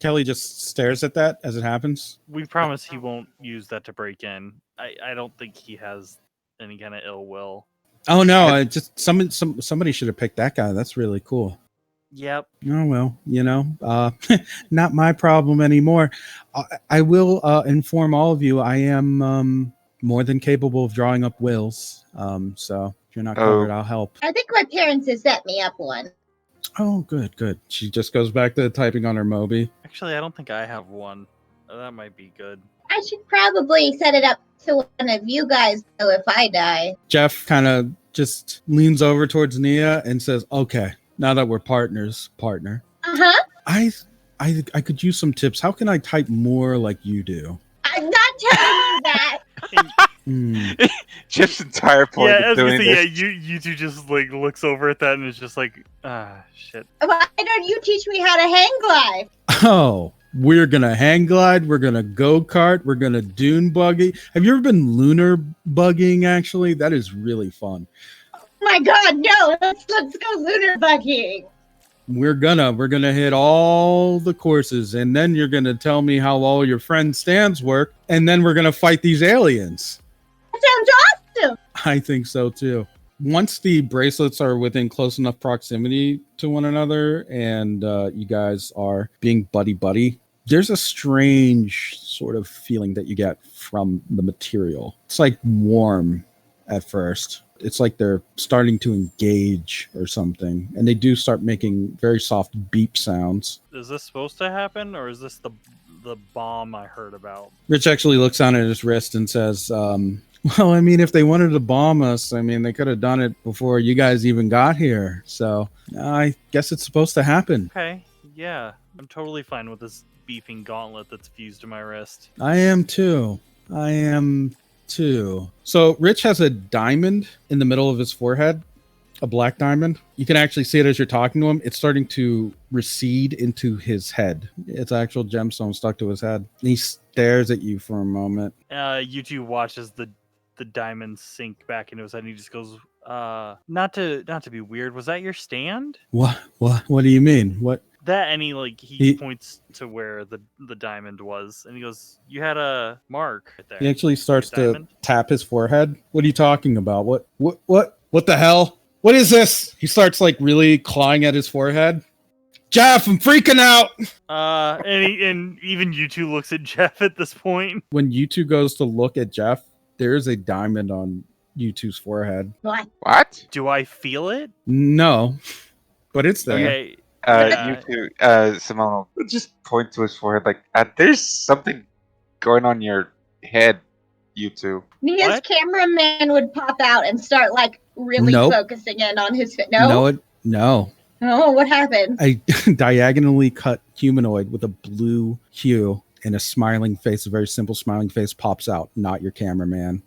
Kelly just stares at that as it happens. We promise he won't use that to break in. I don't think he has any kind of ill will. Oh no! I just somebody should have picked that guy. That's really cool. Yep. Oh well, not my problem anymore. I will inform all of you. I am more than capable of drawing up wills. So if you're not covered, I'll help. I think my parents have set me up one. Oh, good. She just goes back to typing on her Moby. Actually, I don't think I have one. That might be good. I should probably set it up so one of you guys know if I die. Jeff kind of just leans over towards Nia and says, "Okay, now that we're partner. I could use some tips. How can I type more like you do?" I'm not telling you that. Jeff's entire point of doing this. You two just like looks over at that and is just like, shit. Why don't you teach me how to hang glide? Oh, we're gonna hang glide. We're gonna go kart. We're gonna dune buggy. Have you ever been lunar buggying? Actually, that is really fun. Oh my God, no! Let's go lunar buggying. We're gonna hit all the courses, and then you're gonna tell me how all your friends' stands work, and then we're gonna fight these aliens. That sounds awesome. I think so too. Once the bracelets are within close enough proximity to one another, and you guys are being buddy, there's a strange sort of feeling that you get from the material. It's like warm at first. It's like they're starting to engage or something, and they do start making very soft beep sounds. Is this supposed to happen, or is this the bomb I heard about? Rich actually looks down at his wrist and says, well, I mean, if they wanted to bomb us, I mean, they could have done it before you guys even got here. So I guess it's supposed to happen. Okay, yeah. I'm totally fine with this beeping gauntlet that's fused to my wrist. I am too. So Rich has a diamond in the middle of his forehead, a black diamond. You can actually see it as you're talking to him. It's starting to recede into his head. It's actual gemstone stuck to his head. And he stares at you for a moment. You two watch as the diamond sink back into his head, and he just goes, not to be weird, was that your stand? What do you mean? What? That, and he points to where the diamond was, and he goes, you had a mark right there. He actually starts to tap his forehead. What are you talking about? What the hell? What is this? He starts like really clawing at his forehead. Jeff, I'm freaking out. And even U2 looks at Jeff at this point. When U2 goes to look at Jeff, there's a diamond on U2's forehead. What? Do I feel it? No, but it's there. Okay. U2, Simone will just point to his forehead like, there's something going on your head, U2. Nia's cameraman would pop out and start like really focusing in on his fit. No. Oh, what happened? A diagonally cut humanoid with a blue hue and a smiling face, a very simple smiling face, pops out. Not your cameraman.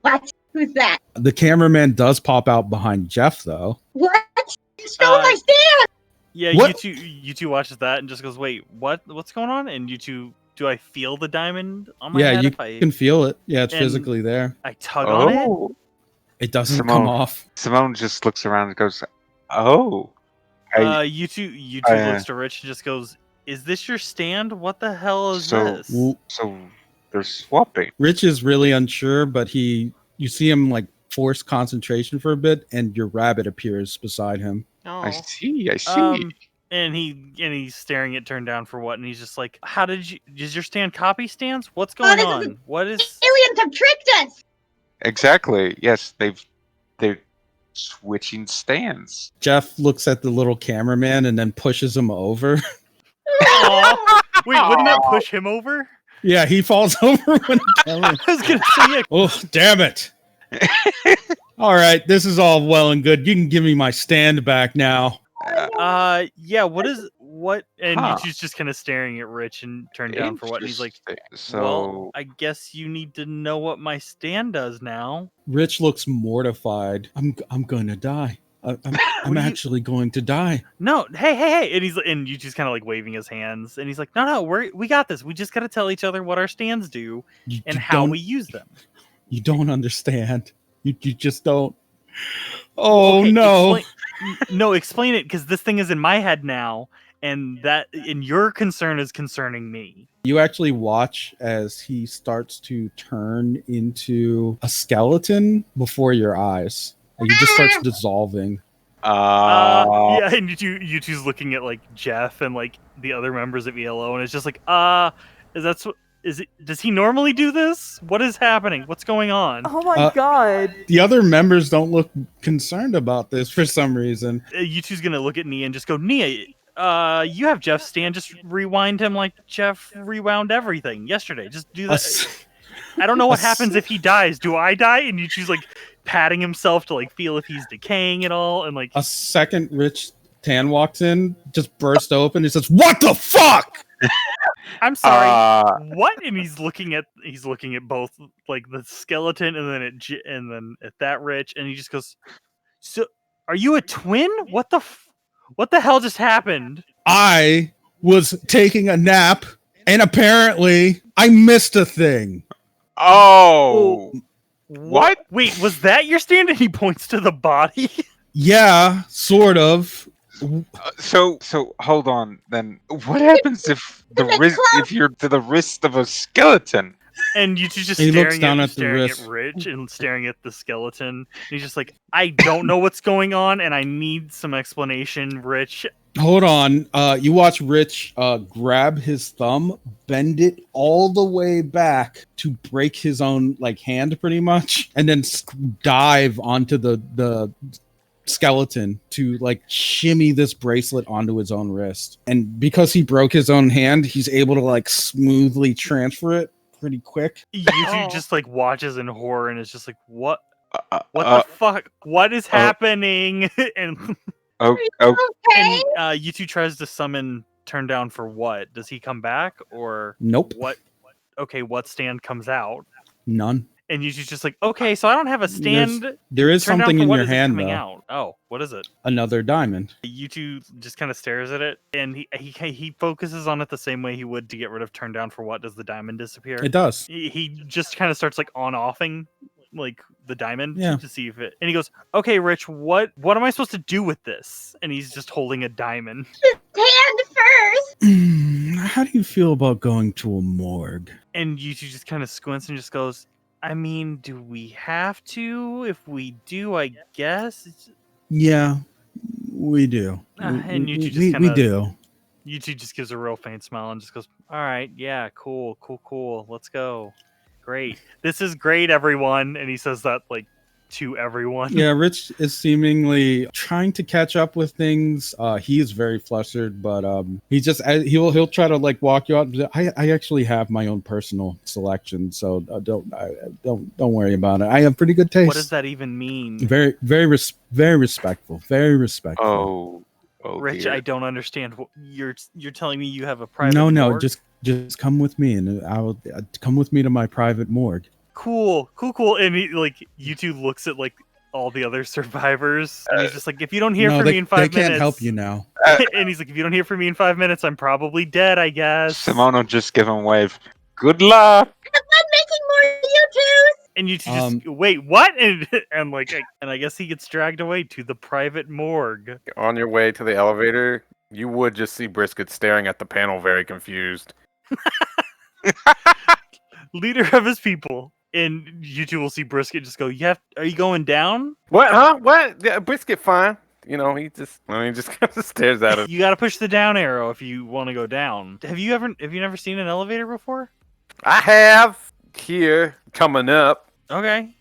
What? Who's that? The cameraman does pop out behind Jeff, though. What? You stole my stand! Yeah, U2 watches that and just goes, wait, what's going on? And U2, do I feel the diamond on my head? Yeah, you can feel it. Yeah, it's physically there. I tug on it? It doesn't come off. Simone just looks around and goes, oh. U2 looks to Rich and just goes, is this your stand? What the hell is this? So they're swapping. Rich is really unsure, but you see him like force concentration for a bit, and your rabbit appears beside him. Oh. I see. And he's staring at Turn Down for what? And he's just like, does your stand copy stands? What's going on? What is... Aliens have tricked us! Exactly. Yes, they're switching stands. Jeff looks at the little cameraman and then pushes him over. Wait, wouldn't that push him over? Yeah, he falls over when I was gonna say it. Oh, damn it. All right, this is all well and good. You can give me my stand back now. Yeah, what? And Yuchi's just kind of staring at Rich and Turned Down for what? And he's like, well, I guess you need to know what my stand does now. Rich looks mortified. I'm going to die. I'm actually going to die. No, hey, and Yuchi's kind of like waving his hands, and he's like, no, we got this. We just got to tell each other what our stands do and how we use them. You don't understand. You just don't. Oh, okay, no. Explain it, because this thing is in my head now, and your concern is concerning me. You actually watch as he starts to turn into a skeleton before your eyes. Like, he just starts dissolving. Yeah, and you two's looking at like Jeff and like the other members of ELO, and it's just like, does he normally do this? What is happening? What's going on? Oh my god. The other members don't look concerned about this for some reason. You two's gonna look at Nia and just go, Nia, you have Jeff's stand. Just rewind him like Jeff rewound everything yesterday. Just do that. I don't know what happens if he dies. Do I die? And you choose like patting himself to like feel if he's decaying at all, and like a second Rich Tan walks in, just burst open. He says, "What the fuck?" I'm sorry. What? And he's looking at both like the skeleton and then at that Rich, and he just goes, "So, are you a twin? What the hell just happened?" I was taking a nap, and apparently I missed a thing. Oh. What? Wait, was that your stand? And he points to the body. Yeah, sort of. So hold on. Then what happens if you're to the wrist of a skeleton? And you two just staring at Rich and staring at the skeleton. And he's just like, I don't know what's going on, and I need some explanation, Rich. Hold on. You watch Rich grab his thumb, bend it all the way back to break his own like hand, pretty much, and then dive onto the skeleton to like shimmy this bracelet onto his own wrist. And because he broke his own hand, he's able to like smoothly transfer it pretty quick. You two just like watches in horror and it's just like, what the fuck? What is happening? And okay. And you two tries to summon Turn Down for what? Does he come back or nope? What? Okay, what stand comes out? None. And you just like, okay, so I don't have a stand. There is something in your hand though. Out? Oh, what is it? Another diamond. You two just kind of stares at it, and he focuses on it the same way he would to get rid of Turn Down for what? Does the diamond disappear? It does. He just kind of starts like on-offing like the diamond to see if it, and he goes, okay, Rich, what am I supposed to do with this? And he's just holding a diamond. Hand first. How do you feel about going to a morgue? And you two just kind of squints and just goes, I mean, do we have to? If we do, I guess. Yeah, we do. And you two just we do. You two just gives a real faint smile and just goes, all right, yeah, cool. Let's go. Great. This is great, everyone. And he says that like to everyone. Yeah, Rich is seemingly trying to catch up with things. He is very flustered, but he'll try to like walk you out. I actually have my own personal selection, so don't worry about it. I have pretty good taste. What does that even mean? Very respectful. Very respectful. Oh, Rich, dear. I don't understand. You're telling me you have a private No, morgue? just come with me, and I will come with me to my private morgue. Cool. And he, like, you two looks at like all the other survivors, and he's just like, if you don't hear from me in 5 minutes, they can't help you now. And he's like, if you don't hear from me in 5 minutes, I'm probably dead, I guess. Simone will just give him a wave. Good luck. Have fun making more YouTubes. And you two just wait, what? And I guess he gets dragged away to the private morgue. On your way to the elevator, you would just see Brisket staring at the panel, very confused. Leader of his people. And you two will see Brisket just go, are you going down? What? Huh? What? Yeah, Brisket, fine. You know, he just kind of stares at it. You got to push the down arrow if you want to go down. Have you never seen an elevator before? I have here coming up. Okay.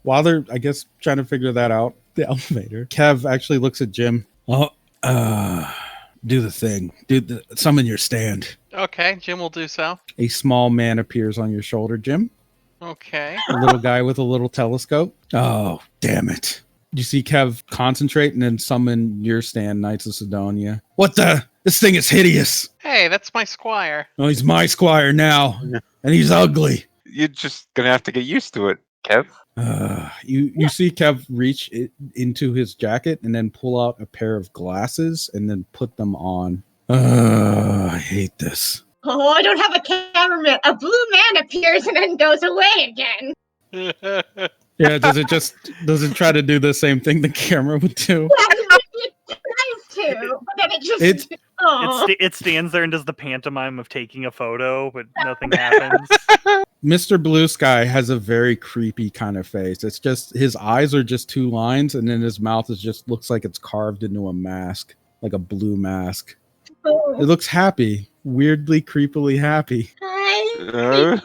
While they're, I guess, trying to figure that out, the elevator, Kev actually looks at Jim. Do the thing. Summon your stand. Okay, Jim will do so. A small man appears on your shoulder, Jim. Okay. A little guy with a little telescope. Oh, damn it. You see Kev concentrate and then summon your stand, Knights of Sidonia. What the? This thing is hideous. Hey, that's my squire. Oh, he's my squire now. And he's ugly. You're just going to have to get used to it, Kev. You see Kev reach into his jacket and then pull out a pair of glasses and then put them on. I hate this. Oh, I don't have a cameraman. A blue man appears and then goes away again. Yeah, does it try to do the same thing the camera would do? Nice too, but then it stands there and does the pantomime of taking a photo, but nothing happens. Mr. Blue Sky has a very creepy kind of face. It's just his eyes are just two lines, and then his mouth is just looks like it's carved into a mask, like a blue mask. It looks happy, weirdly, creepily happy. Hi, man.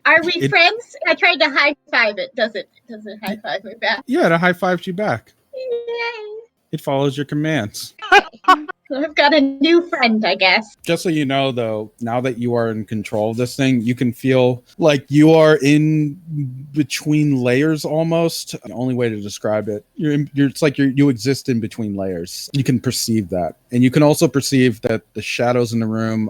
Are we friends? I tried to high five it. Does it high five me back? Yeah, it high fives you back. Yay. It follows your commands. I've got a new friend, I guess. Just so you know, though, now that you are in control of this thing, you can feel like you are in between layers almost. The only way to describe it, it's like you exist in between layers. You can perceive that. And you can also perceive that the shadows in the room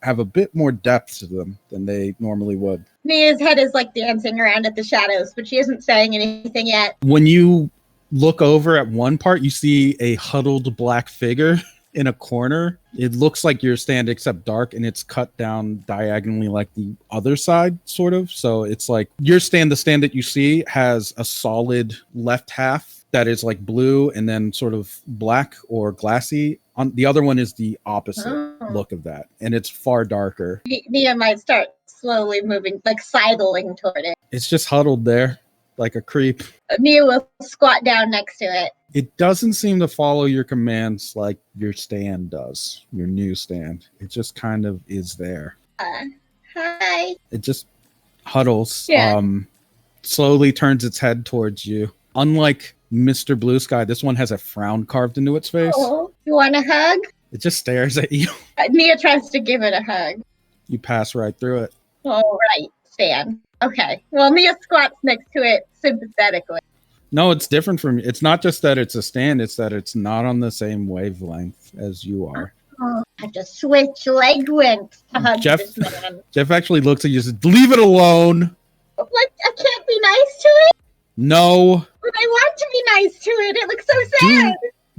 have a bit more depth to them than they normally would. Mia's head is like dancing around at the shadows, but she isn't saying anything yet. When you look over at one part, you see a huddled black figure in a corner. It looks like your stand except dark, and it's cut down diagonally like the other side, sort of. So it's like your stand, the stand that you see has a solid left half that is like blue and then sort of black or glassy. On the other one is the opposite look of that, and it's far darker. Mia might start slowly moving, like sidling toward it. It's just huddled there like a creep. Mia will squat down next to it. It doesn't seem to follow your commands like your stand does, your new stand. It just kind of is there. Hi. It just huddles, Yeah. Slowly turns its head towards you. Unlike Mr. Blue Sky, this one has a frown carved into its face. Oh, you want a hug? It just stares at you. Mia tries to give it a hug. You pass right through it. All right, Stan. Okay. Well, Mia squats next to it sympathetically. No, it's different from you. It's not just that it's a stand, it's that it's not on the same wavelength as you are. Oh, I have to switch leg lengths to hug this man. Jeff actually looks at you and says, "Leave it alone." Like, I can't be nice to it? No. But I want to be nice to it. It looks so sad.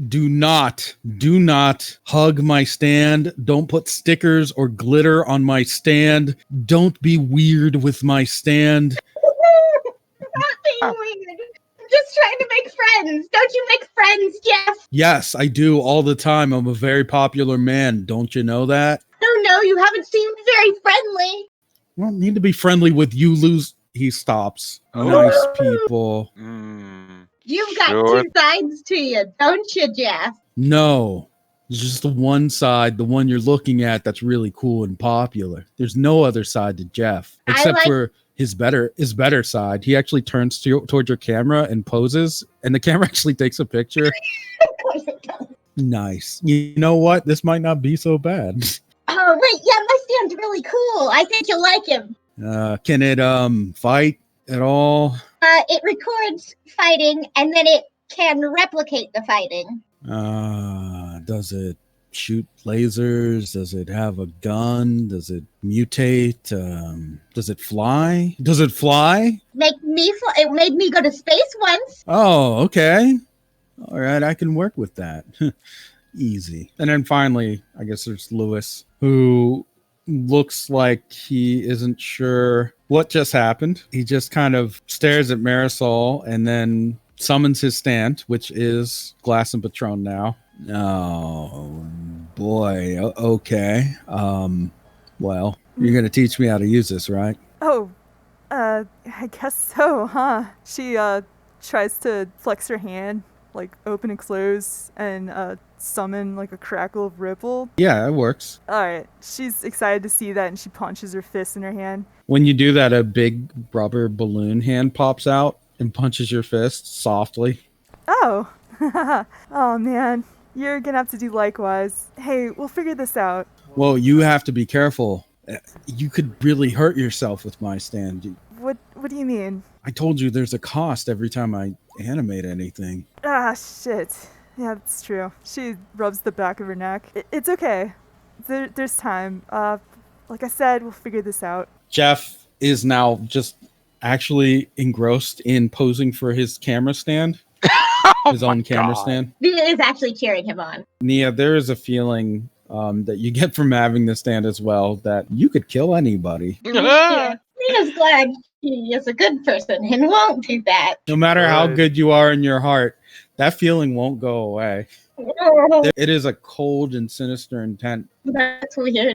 Do not hug my stand. Don't put stickers or glitter on my stand. Don't be weird with my stand. Not being weird. I'm just trying to make friends. Don't you make friends, Jeff? Yes, I do all the time. I'm a very popular man. Don't you know that? No, you haven't seemed very friendly. I don't need to be friendly with you, lose. He stops. Nice people. You've got two sides to you, don't you, Jeff? No. It's just the one side, the one you're looking at that's really cool and popular. There's no other side to Jeff. Except for his better side. He actually turns towards your camera and poses, and the camera actually takes a picture. Of course it does. Nice. You know what? This might not be so bad. Oh, wait, yeah, my stand's really cool. I think you'll like him. Can it fight at all? It records fighting, and then it can replicate the fighting. Does it shoot lasers? Does it have a gun? Does it mutate? Does it fly? Does it fly? It made me go to space once. Oh, okay. All right, I can work with that. Easy. And then finally, I guess there's Lewis, who looks like he isn't sure what just happened. He just kind of stares at Marisol and then summons his stand, which is Glass and Patron now. Oh boy. Okay. Well, you're gonna teach me how to use this, right? Oh, I guess so, huh? She tries to flex her hand, like open and close, and summon like a crackle of ripple. Yeah, it works. Alright, she's excited to see that, and she punches her fist in her hand. When you do that, a big rubber balloon hand pops out and punches your fist softly. Oh! Oh man, you're gonna have to do likewise. Hey, we'll figure this out. Well, you have to be careful. You could really hurt yourself with my stand. What do you mean? I told you there's a cost every time I animate anything. Ah, shit. Yeah, that's true. She rubs the back of her neck. It's okay. There's time. Like I said, we'll figure this out. Jeff is now just actually engrossed in posing for his camera stand. His own camera stand. Nia is actually cheering him on. Nia, there is a feeling that you get from having the stand as well that you could kill anybody. Yeah. Nia's glad he is a good person and won't do that. No matter how good you are in your heart, that feeling won't go away. It is a cold and sinister intent. That's weird.